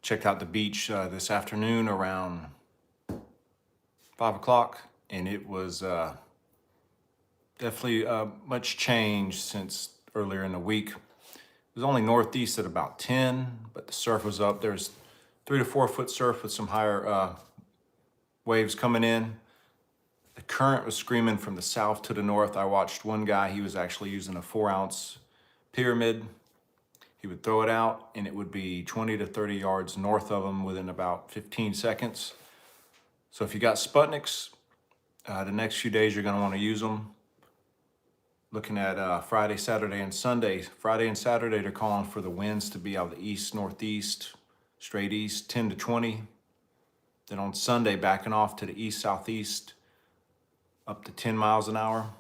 Checked out the beach this afternoon around 5 o'clock, and it was definitely much change since earlier in the week. It was only northeast at about 10, but the surf was up. There's 3 to 4 foot surf with some higher waves coming in. The current was screaming from the south to the north. I watched one guy, he was actually using a 4-ounce pyramid. He would throw it out and it would be 20 to 30 yards north of him within about 15 seconds. So if you got Sputniks, the next few days you're gonna wanna use them. Looking at Friday, Saturday, and Sunday. Friday and Saturday, they're calling for the winds to be out of the east, northeast, straight east, 10 to 20. Then on Sunday, backing off to the east, southeast, up to 10 miles an hour.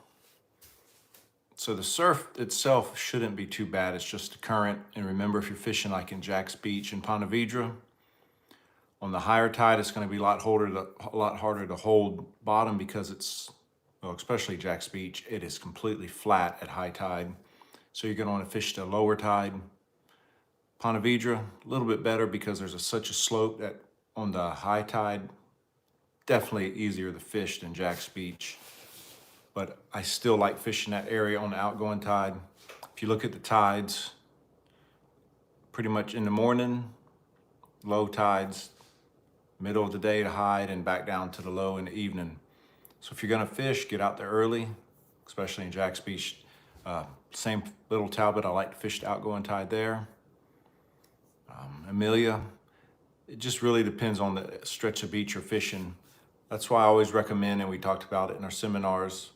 So the surf itself shouldn't be too bad. It's just the current. And remember, if you're fishing like in Jack's Beach and Ponte Vedra, on the higher tide, it's going to be a lot harder to hold bottom because it's, well, especially Jack's Beach, it is completely flat at high tide. So you're going to want to fish the lower tide. Ponte Vedra, a little bit better because there's such a slope that on the high tide, definitely easier to fish than Jack's Beach. But I still like fishing that area on the outgoing tide. If you look at the tides, pretty much in the morning, low tides, middle of the day to high, and back down to the low in the evening. So if you're gonna fish, get out there early, especially in Jack's Beach. Same Little Talbot, I like to fish the outgoing tide there. Amelia, it just really depends on the stretch of beach you're fishing. That's why I always recommend, and we talked about it in our seminars,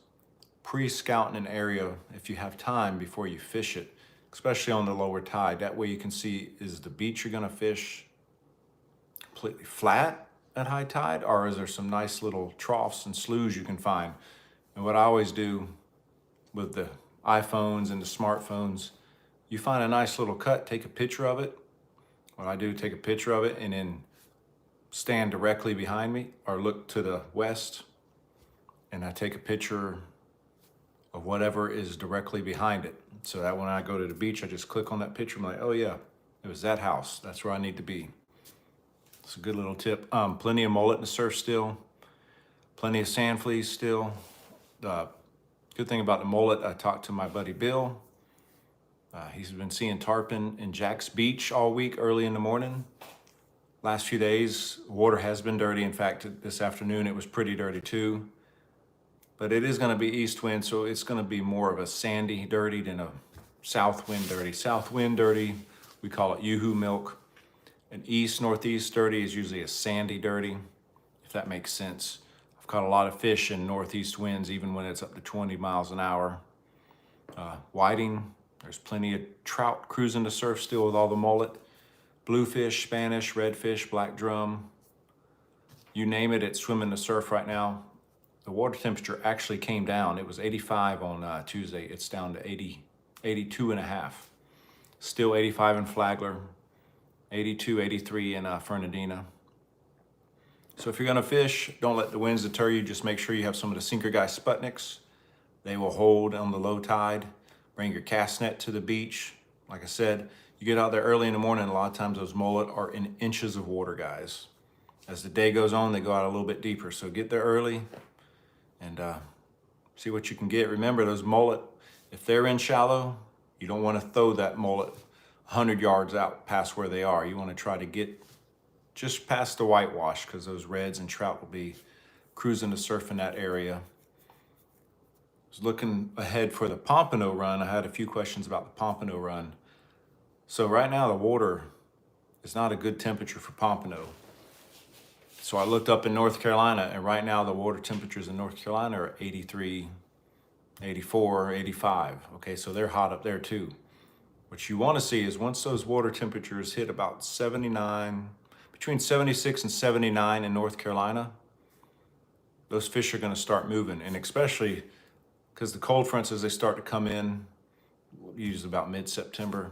pre-scouting an area if you have time before you fish it, especially on the lower tide. That way you can see, is the beach you're gonna fish completely flat at high tide, or is there some nice little troughs and sloughs you can find? And what I always do with the iPhones and the smartphones, you find a nice little cut, take a picture of it. What I do, take a picture of it and then stand directly behind me or look to the west, and I take a picture of whatever is directly behind it. So that when I go to the beach, I just click on that picture. I'm like, oh yeah, it was that house. That's where I need to be. It's a good little tip. Plenty of mullet in the surf still. Plenty of sand fleas still. The good thing about the mullet, I talked to my buddy Bill. He's been seeing tarpon in Jack's Beach all week early in the morning. Last few days, water has been dirty. In fact, this afternoon it was pretty dirty too. But it is gonna be east wind, so it's gonna be more of a sandy dirty than a south wind dirty. South wind dirty, we call it yoo-hoo milk. An east northeast dirty is usually a sandy dirty, if that makes sense. I've caught a lot of fish in northeast winds, even when it's up to 20 miles an hour. Whiting, there's plenty of trout cruising the surf still with all the mullet. Bluefish, Spanish, redfish, black drum, you name it, it's swimming the surf right now. The water temperature actually came down. It was 85 on Tuesday. It's down to 82 and a half. Still 85 in Flagler, 82, 83 in Fernandina. So if you're gonna fish, don't let the winds deter you. Just make sure you have some of the Sinker Guy Sputniks. They will hold on the low tide. Bring your cast net to the beach. Like I said, you get out there early in the morning, a lot of times those mullet are in inches of water, guys. As the day goes on, they go out a little bit deeper. So get there early and see what you can get. Remember, those mullet, if they're in shallow, you don't want to throw that mullet 100 yards out past where they are. You want to try to get just past the whitewash, because those reds and trout will be cruising the surf in that area. I was looking ahead for the Pompano run. I had a few questions about the Pompano run. So right now the water is not a good temperature for Pompano. So I looked up in North Carolina, and right now the water temperatures in North Carolina are 83, 84, 85. Okay, so they're hot up there too. What you want to see is once those water temperatures hit about 79, between 76 and 79 in North Carolina, those fish are going to start moving. And especially because the cold fronts, as they start to come in, usually about mid-September,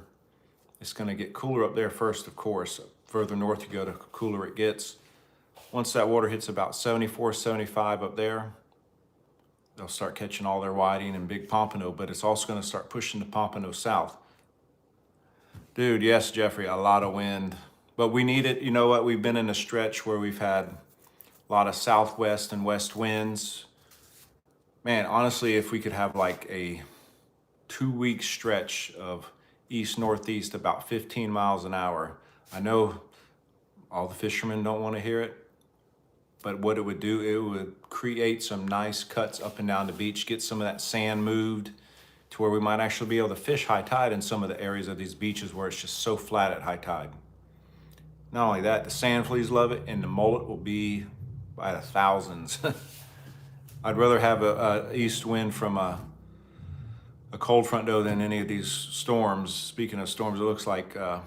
it's going to get cooler up there first, of course. Further north you go, the cooler it gets. Once that water hits about 74, 75 up there, they'll start catching all their whiting and big pompano, but it's also going to start pushing the pompano south. Dude, yes, Jeffrey, a lot of wind. But we need it. You know what? We've been in a stretch where we've had a lot of southwest and west winds. Man, honestly, if we could have like a 2 week stretch of east northeast about 15 miles an hour. I know all the fishermen don't want to hear it, but what it would do, it would create some nice cuts up and down the beach, get some of that sand moved to where we might actually be able to fish high tide in some of the areas of these beaches where it's just so flat at high tide. Not only that, the sand fleas love it, and the mullet will be by the thousands. I'd rather have a east wind from a cold front though than any of these storms. Speaking of storms, it looks like there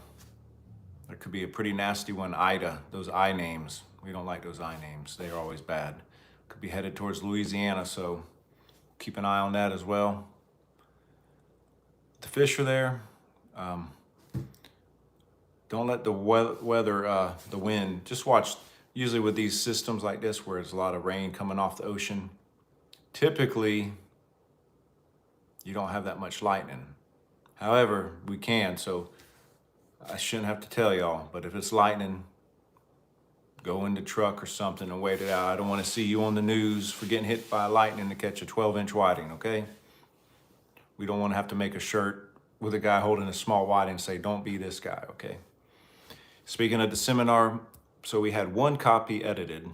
could be a pretty nasty one, Ida, those I names. We don't like those I names. They are always bad. Could be headed towards Louisiana, so keep an eye on that as well. The fish are there. Don't let the weather, the wind, just watch. Usually with these systems like this where there's a lot of rain coming off the ocean, typically you don't have that much lightning. However, we can, so I shouldn't have to tell y'all, but if it's lightning, go in the truck or something and wait it out. I don't want to see you on the news for getting hit by lightning to catch a 12-inch whiting, okay? We don't want to have to make a shirt with a guy holding a small whiting and say, don't be this guy, okay? Speaking of the seminar, so we had one copy edited,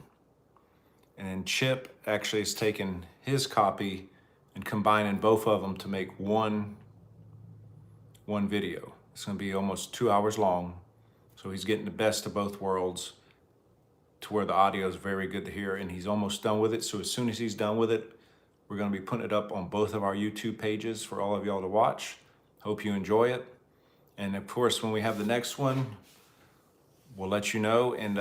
and then Chip actually has taken his copy and combining both of them to make one video. It's going to be almost 2 hours long. So he's getting the best of both worlds to where the audio is very good to hear, and he's almost done with it. So as soon as he's done with it, we're going to be putting it up on both of our YouTube pages for all of y'all to watch. Hope you enjoy it. And of course, when we have the next one, we'll let you know. And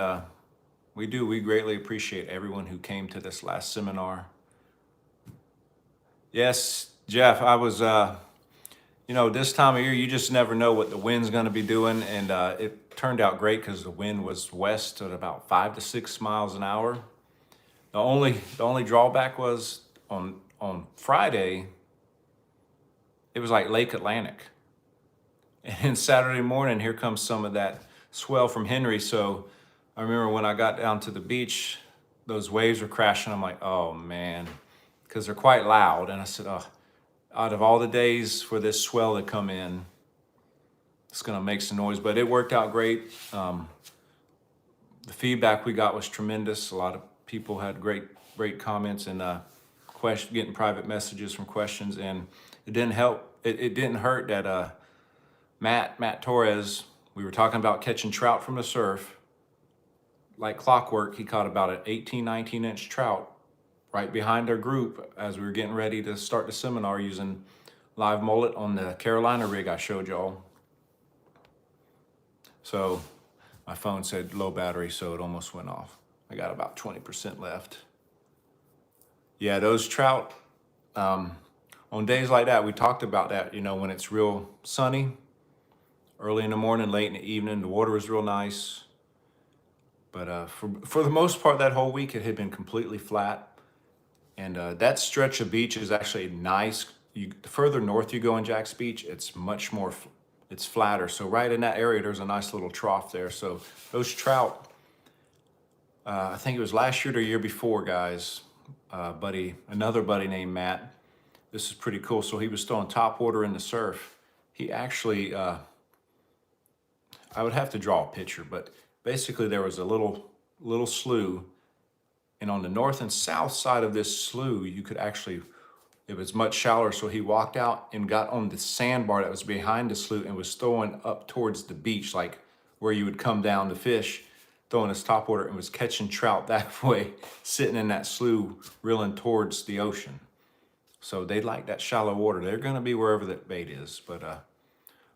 we greatly appreciate everyone who came to this last seminar. Yes, Jeff, I was, this time of year, you just never know what the wind's going to be doing. And it turned out great because the wind was west at about 5 to 6 miles an hour. The only drawback was on Friday, it was like Lake Atlantic. And Saturday morning, here comes some of that swell from Henry. So I remember when I got down to the beach, those waves were crashing. I'm like, oh man, because they're quite loud. And I said, oh, out of all the days for this swell to come in, it's gonna make some noise, but it worked out great. The feedback we got was tremendous. A lot of people had great comments and getting private messages from questions, and it didn't help. It didn't hurt that Matt Torres, we were talking about catching trout from the surf. Like clockwork, he caught about an 18, 19-inch trout right behind our group as we were getting ready to start the seminar using live mullet on the Carolina rig I showed y'all. So my phone said low battery, so it almost went off. I got about 20% left. Yeah, those trout, on days like that, we talked about that, when it's real sunny, early in the morning, late in the evening, the water was real nice. But for the most part, that whole week, it had been completely flat. And that stretch of beach is actually nice. The further north you go in Jack's Beach, it's much more, it's flatter. So right in that area, there's a nice little trough there. So those trout, I think it was last year or the year before, guys, another buddy named Matt. This is pretty cool. So he was throwing top water in the surf. He actually, I would have to draw a picture, but basically there was a little slough, and on the north and south side of this slough, you could actually, it was much shallower. So he walked out and got on the sandbar that was behind the slough and was throwing up towards the beach, like where you would come down to fish, throwing his top water, and was catching trout that way, sitting in that slough, reeling towards the ocean. So they like that shallow water. They're gonna be wherever that bait is, but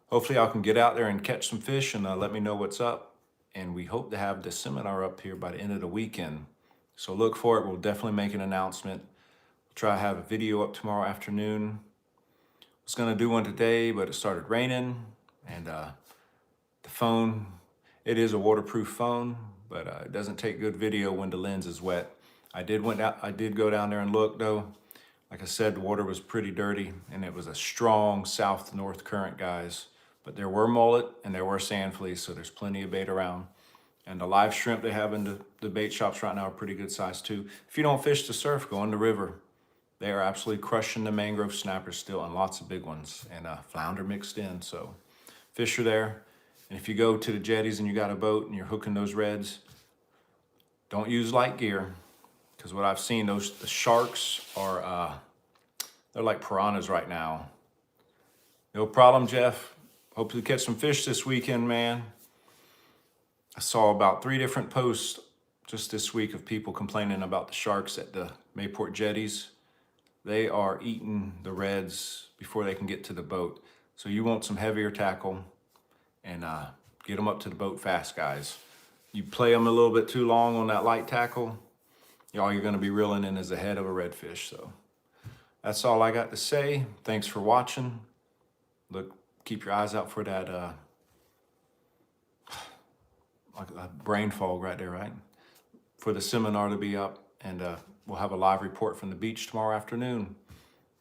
hopefully I can get out there and catch some fish and let me know what's up. And we hope to have the seminar up here by the end of the weekend. So look for it. We'll definitely make an announcement. We'll try to have a video up tomorrow afternoon. I was gonna do one today, but it started raining, and the phone, it is a waterproof phone, but it doesn't take good video when the lens is wet. I did go down there and look though. Like I said, the water was pretty dirty, and it was a strong south-north current, guys. But there were mullet and there were sand fleas, so there's plenty of bait around. And the live shrimp they have in the bait shops right now are pretty good size too. If you don't fish the surf, go in the river. They are absolutely crushing the mangrove snappers still, and lots of big ones, and flounder mixed in. So fish are there. And if you go to the jetties and you got a boat and you're hooking those reds, don't use light gear, because what I've seen, the sharks are, they're like piranhas right now. No problem, Jeff. Hope to catch some fish this weekend, man. I saw about 3 different posts just this week of people complaining about the sharks at the Mayport jetties. They are eating the reds before they can get to the boat. So you want some heavier tackle, and get them up to the boat fast, guys. You play them a little bit too long on that light tackle, all you're gonna be reeling in is the head of a redfish. So that's all I got to say. Thanks for watching. Look, keep your eyes out for that like a brain fog right there, right? For the seminar to be up, and we'll have a live report from the beach tomorrow afternoon.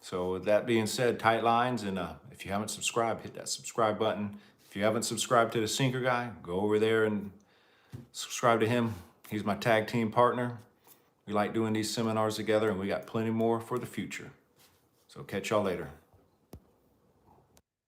So with that being said, tight lines, and if you haven't subscribed, hit that subscribe button. If you haven't subscribed to the Sinker Guy, go over there and subscribe to him. He's my tag team partner. We like doing these seminars together, and we got plenty more for the future. So catch y'all later.